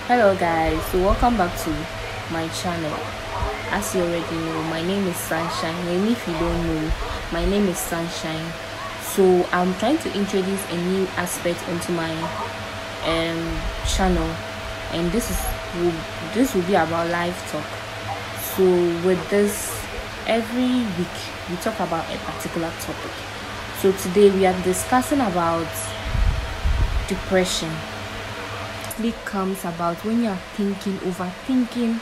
Hello guys, so welcome back to my channel. As you already know, my name is Sunshine, and if you don't know, my name is Sunshine. So I'm trying to introduce a new aspect into my channel, and this will be about live talk. So with this, every week we talk about a particular topic. So today we are discussing about depression. It comes about when you are overthinking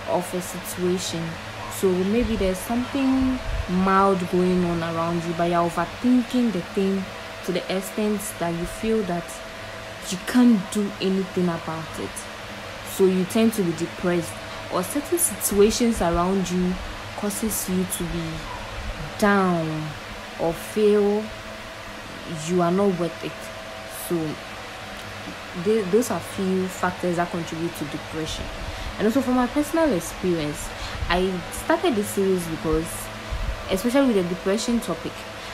of a situation. So maybe there's something mild going on around you, but you're overthinking the thing to the extent that you feel that you can't do anything about it. So you tend to be depressed, or certain situations around you causes you to be down or feel you are not worth it. So those are few factors that contribute to depression. And also, from my personal experience, I started this series because, especially with the depression topic,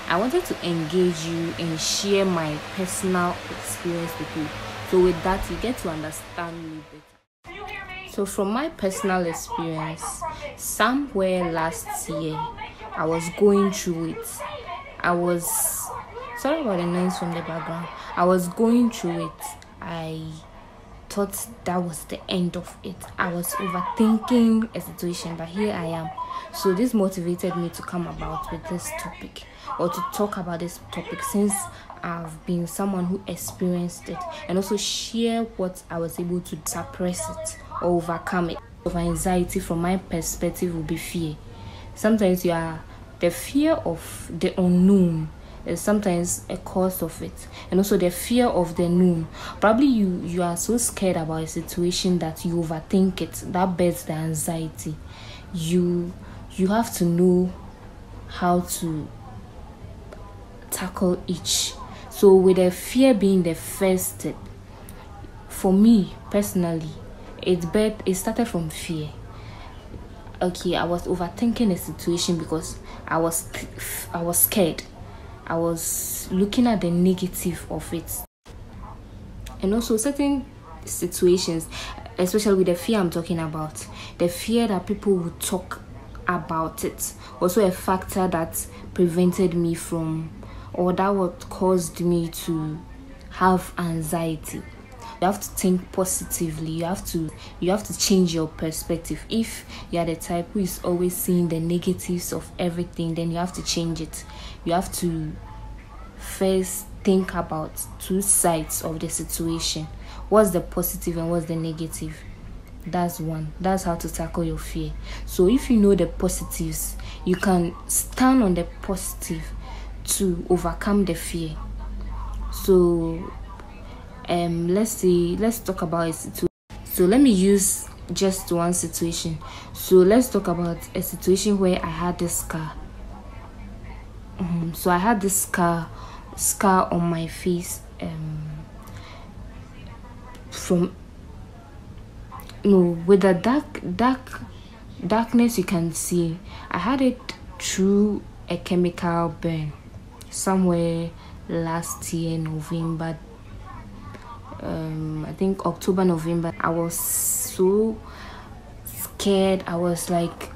I wanted to engage you and share my personal experience with you. So with that, you get to understand me better. So from my personal experience, somewhere last year, I was going through it. Sorry about the noise from the background. I was going through it. I thought that was the end of it. I was overthinking a situation, but here I am. So this motivated me to come about with this topic, or to talk about this topic, since I've been someone who experienced it, and also share what I was able to suppress it or overcome it. Of anxiety, from my perspective, will be fear. Sometimes the fear of the unknown is sometimes a cause of it, and also the fear of the known. Probably you are so scared about a situation that you overthink it. That builds the anxiety. You have to know how to tackle each. So with the fear being the first step, for me personally, it started from fear. Okay, I was overthinking a situation because I was scared. I was looking at the negative of it. And also certain situations, especially with the fear I'm talking about, the fear that people would talk about it, also a factor that prevented me from, or that what caused me to have anxiety. You have to think positively. You have to change your perspective. If you are the type who is always seeing the negatives of everything, then you have to change it. You have to first think about two sides of the situation. What's the positive and what's the negative? That's one. That's how to tackle your fear. So if you know the positives, you can stand on the positive to overcome the fear. So let's talk about a situation. So let me use just one situation. So let's talk about a situation where I had this scar. So I had this scar on my face with the darkness you can see. I had it through a chemical burn somewhere last year, November. I think October, November. I was so scared. I was like,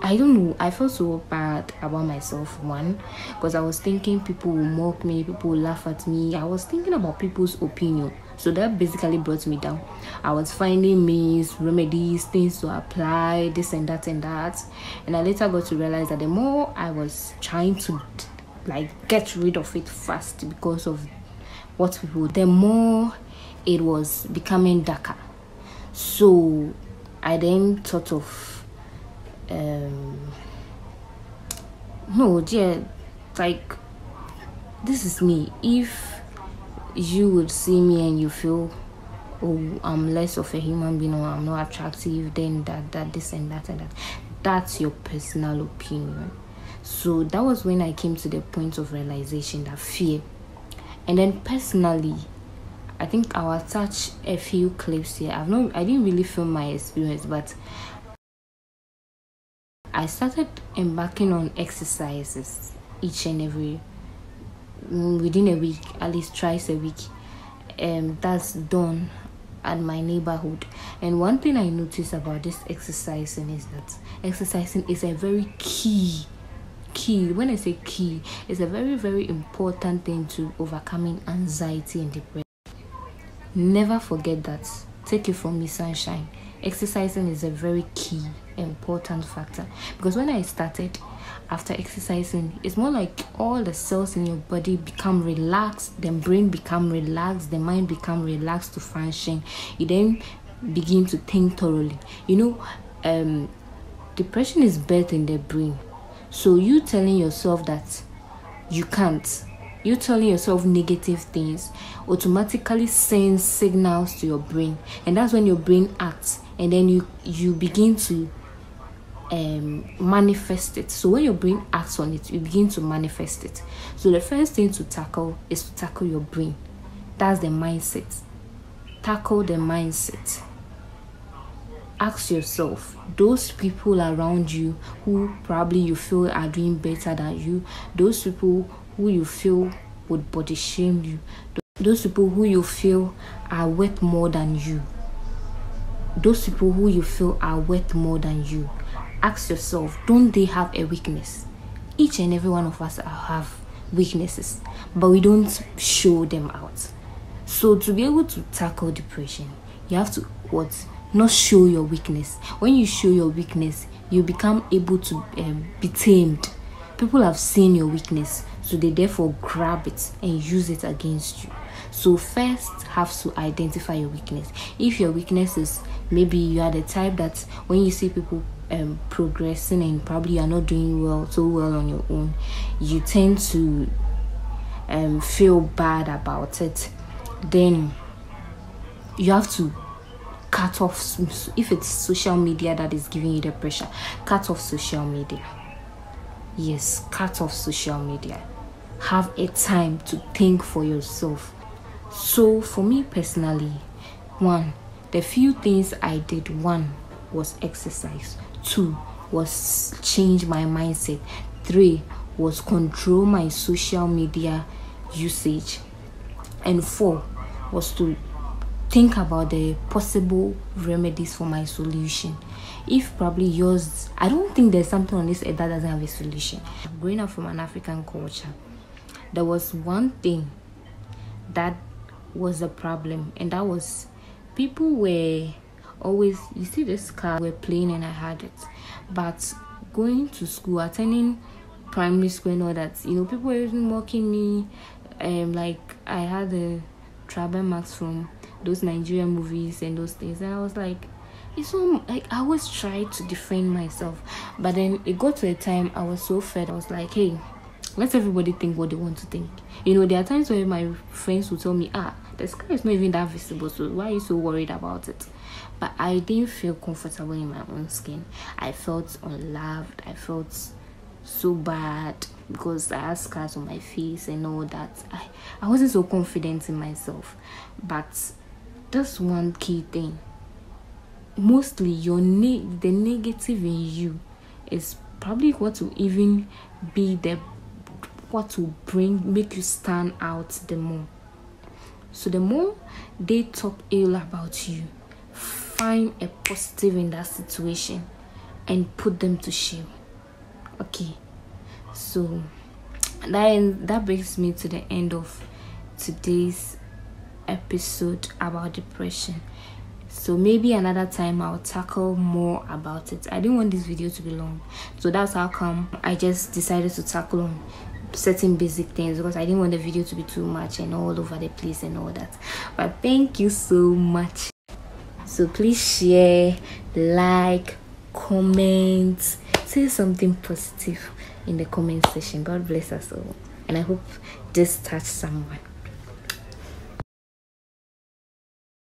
I don't know, I felt so bad about myself, one, because I was thinking people will mock me, people will laugh at me. I was thinking about people's opinion. So that basically brought me down. I was finding means, remedies, things to apply, this and that and that. And I later got to realize that the more I was trying to get rid of it fast because of what people, the more it was becoming darker. So I then thought of this is me. If you would see me and you feel, oh, I'm less of a human being, or I'm not attractive, then that this and that, that's your personal opinion. So that was when I came to the point of realization that fear. And then personally, I think I'll attach a few clips here. I didn't really film my experience, but I started embarking on exercises each and every within a week, at least twice a week. That's done and my neighborhood. And one thing I noticed about this exercising is that exercising is a very key, when I say key, it's a very, very important thing to overcoming anxiety and depression. Never forget that. Take it from me, Sunshine. Exercising is a very key, important factor, because when I started, after exercising, it's more like all the cells in your body become relaxed, the brain become relaxed, the mind become relaxed to function. You then begin to think thoroughly. Depression is birthed in the brain. So you telling yourself that you can't, you telling yourself negative things automatically sends signals to your brain, and that's when your brain acts, and then you begin to manifest it. So when your brain acts on it, you begin to manifest it. So the first thing to tackle is to tackle your brain. That's the mindset. Tackle the mindset. Ask yourself, those people around you who probably you feel are doing better than you, those people who you feel would body shame you, those people who you feel are worth more than you, those people who you feel are worth more than you, ask yourself, don't they have a weakness? Each and every one of us have weaknesses, but we don't show them out. So to be able to tackle depression, you have to not show your weakness. When you show your weakness, you become able to be tamed. People have seen your weakness, so they therefore grab it and use it against you. So first, have to identify your weakness. If your weakness is, maybe you are the type that when you see people progressing and probably you are not doing so well on your own, you tend to feel bad about it, then you have to cut off. If it's social media that is giving you the pressure, cut off social media. Yes, cut off social media. Have a time to think for yourself. So for me personally, the few things I did, 1 was exercise, 2 was change my mindset, 3 was control my social media usage, and 4 was to think about the possible remedies for my solution. If probably yours, I don't think there's something on this earth that doesn't have a solution. Growing up from an African culture, there was one thing that was a problem, and that was people were always, you see this car, we're playing and I had it, but going to school, attending primary school and all that, people were even mocking me, like I had the tribal marks from those Nigerian movies and those things, and I was like, it's so, like, I always tried to defend myself, but then it got to a time I was so fed. I was like, hey, let everybody think what they want to think. There are times where my friends will tell me, the sky is not even that visible, so why are you so worried about it? But I didn't feel comfortable in my own skin. I felt unloved. I felt so bad because I had scars on my face and all that. I wasn't so confident in myself. But that's one key thing. Mostly the negative in you is probably what will even be what will make you stand out the more. So the more they talk ill about you, find a positive in that situation and put them to shame. Okay, so that brings me to the end of today's episode about depression. So maybe another time I'll tackle more about it. I didn't want this video to be long, so that's how come I just decided to tackle on certain basic things, because I didn't want the video to be too much and all over the place and all that. But thank you so much. So please share, like, comment, say something positive in the comment section. God bless us all, and I hope this touched someone.